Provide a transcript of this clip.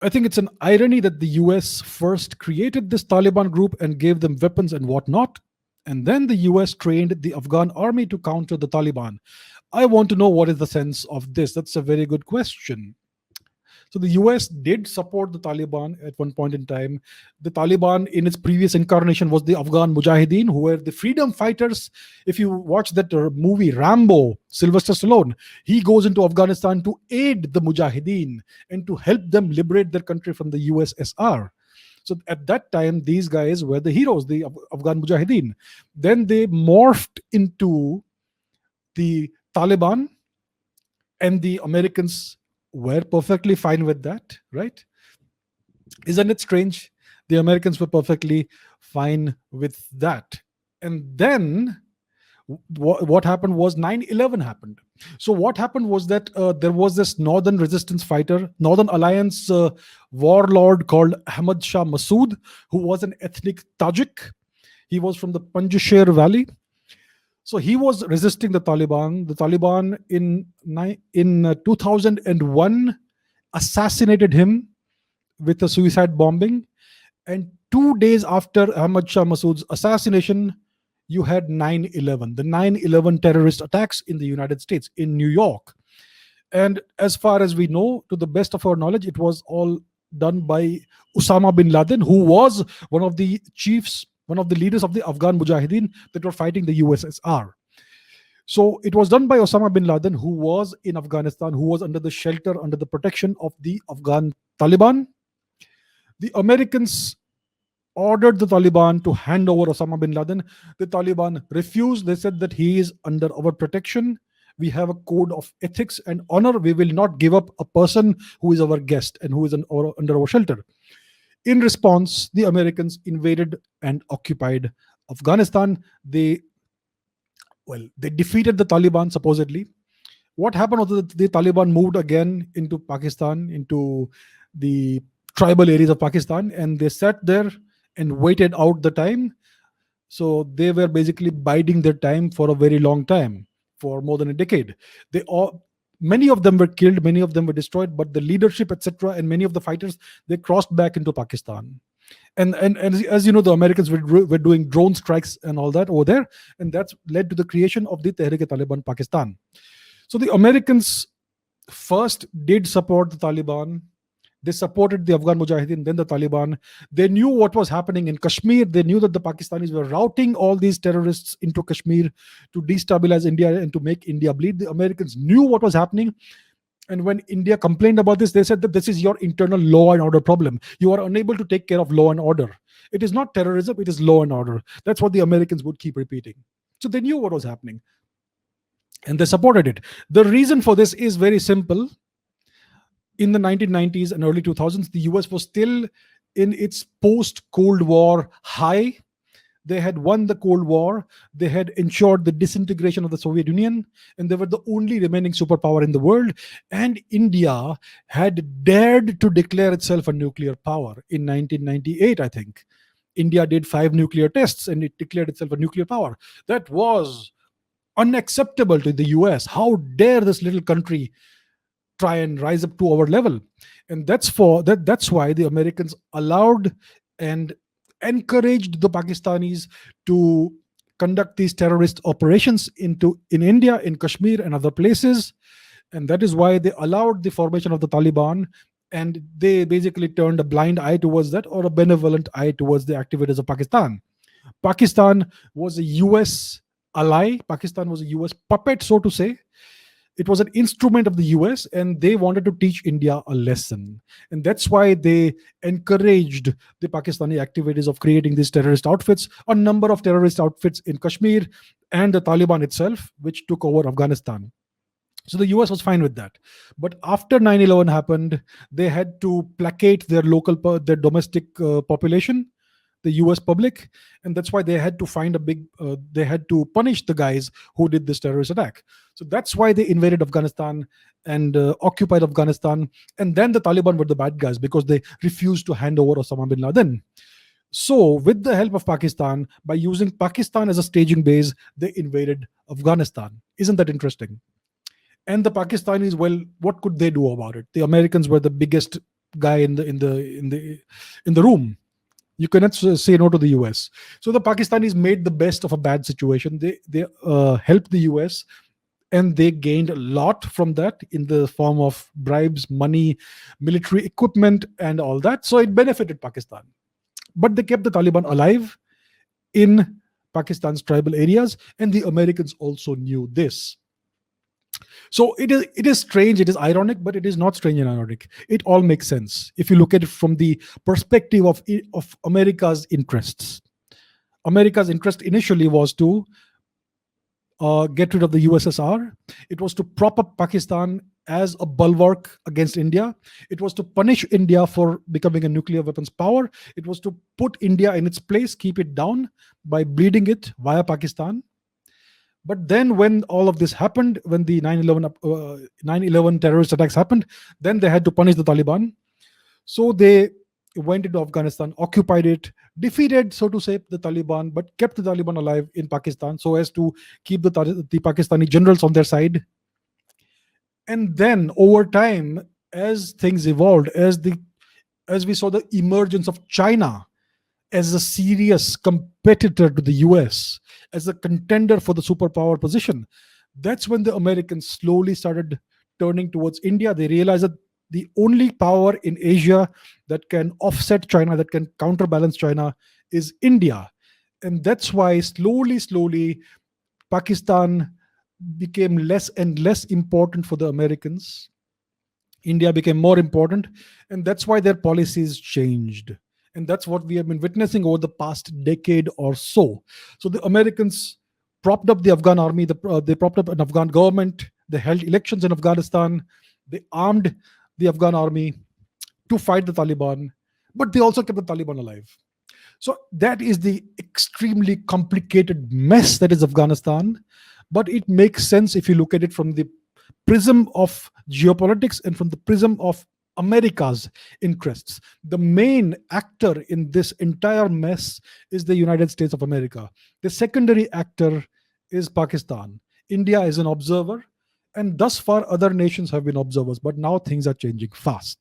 I think it's an irony that the US first created this Taliban group and gave them weapons and whatnot, and then the US trained the Afghan army to counter the Taliban. I want to know what is the sense of this. That's a very good question. So the US did support the Taliban at one point in time. The Taliban, in its previous incarnation, was the Afghan Mujahideen, who were the freedom fighters. If you watch that movie Rambo, Sylvester Stallone, he goes into Afghanistan to aid the Mujahideen and to help them liberate their country from the USSR. So at that time, these guys were the heroes, the Afghan Mujahideen. Then they morphed into the Taliban, and the Americans were perfectly fine with that, right? Isn't it strange? The Americans were perfectly fine with that. And then what happened was 9/11 happened. So what happened was that there was this Northern Resistance fighter, Northern Alliance warlord called Ahmad Shah Massoud, who was an ethnic Tajik. He was from the Panjshir Valley. So he was resisting the Taliban. The Taliban in 2001 assassinated him with a suicide bombing. And 2 days after Ahmad Shah Massoud's assassination, you had 9/11, the 9/11 terrorist attacks in the United States, in New York. And as far as we know, to the best of our knowledge, it was all done by Osama bin Laden, who was one of the chiefs, one of the leaders of the Afghan Mujahideen that were fighting the USSR. So it was done by Osama bin Laden, who was in Afghanistan, who was under the shelter, under the protection of the Afghan Taliban. The Americans ordered the Taliban to hand over Osama bin Laden. The Taliban refused. They said that he is under our protection. We have a code of ethics and honor. We will not give up a person who is our guest and who is under our shelter. In response, the Americans invaded and occupied Afghanistan. They defeated the Taliban, supposedly. What happened was that the Taliban moved again into Pakistan, into the tribal areas of Pakistan, and they sat there and waited out the time. So they were basically biding their time for a very long time, for more than a decade. Many of them were killed, many of them were destroyed, but the leadership, etc., and many of the fighters, they crossed back into Pakistan. And as you know, the Americans were doing drone strikes and all that over there, and that's led to the creation of the Tehrik-e-Taliban Pakistan. So the Americans first did support the Taliban. They supported the Afghan Mujahideen, then the Taliban. They knew what was happening in Kashmir. They knew that the Pakistanis were routing all these terrorists into Kashmir to destabilize India and to make India bleed. The Americans knew what was happening. And when India complained about this, they said that this is your internal law and order problem. You are unable to take care of law and order. It is not terrorism, it is law and order. That's what the Americans would keep repeating. So they knew what was happening. And they supported it. The reason for this is very simple. In the 1990s and early 2000s, the US was still in its post-Cold War high. They had won the Cold War. They had ensured the disintegration of the Soviet Union, and they were the only remaining superpower in the world. And India had dared to declare itself a nuclear power in 1998, I think. India did 5 nuclear tests and it declared itself a nuclear power. That was unacceptable to the US. How dare this little country try and rise up to our level? And that's why the Americans allowed and encouraged the Pakistanis to conduct these terrorist operations in India, in Kashmir and other places. And that is why they allowed the formation of the Taliban, and they basically turned a blind eye towards that, or a benevolent eye towards the activities of Pakistan. Pakistan was a US ally. Pakistan was a US puppet, so to say. It was an instrument of the US, and they wanted to teach India a lesson. And that's why they encouraged the Pakistani activities of creating these terrorist outfits, a number of terrorist outfits in Kashmir, and the Taliban itself, which took over Afghanistan. So the US was fine with that. But after 9/11 happened, they had to placate their domestic population, the US public, and that's why they had to they had to punish the guys who did this terrorist attack. So that's why they invaded Afghanistan and occupied Afghanistan. And then the Taliban were the bad guys because they refused to hand over Osama bin Laden. So with the help of Pakistan, by using Pakistan as a staging base, they invaded Afghanistan. Isn't that interesting? And the Pakistanis, well, what could they do about it? The Americans were the biggest guy in the room. You cannot say no to the US. So the Pakistanis made the best of a bad situation. They helped the US, and they gained a lot from that in the form of bribes, money, military equipment, and all that. So it benefited Pakistan. But they kept the Taliban alive in Pakistan's tribal areas, and the Americans also knew this. So it is strange, it is ironic, but it is not strange and ironic. It all makes sense if you look at it from the perspective of America's interests. America's interest initially was to get rid of the USSR. It was to prop up Pakistan as a bulwark against India. It was to punish India for becoming a nuclear weapons power. It was to put India in its place, keep it down by bleeding it via Pakistan. But then, when all of this happened, when the 9/11 terrorist attacks happened, then they had to punish the Taliban. So they went into Afghanistan, occupied it, defeated, so to say, the Taliban, but kept the Taliban alive in Pakistan so as to keep the Pakistani generals on their side. And then, over time, as things evolved, as we saw the emergence of China as a serious competitor to the US, as a contender for the superpower position, that's when the Americans slowly started turning towards India. They realized that the only power in Asia that can offset China, that can counterbalance China, is India. And that's why slowly, Pakistan became less and less important for the Americans. India became more important, and that's why their policies changed. And that's what we have been witnessing over the past decade or so. So the Americans propped up the Afghan army, they propped up an Afghan government, they held elections in Afghanistan, they armed the Afghan army to fight the Taliban, but they also kept the Taliban alive. So that is the extremely complicated mess that is Afghanistan. But it makes sense if you look at it from the prism of geopolitics and from the prism of America's interests. The main actor in this entire mess is the United States of America. The secondary actor is Pakistan. India is an observer, and thus far, other nations have been observers. But now things are changing fast.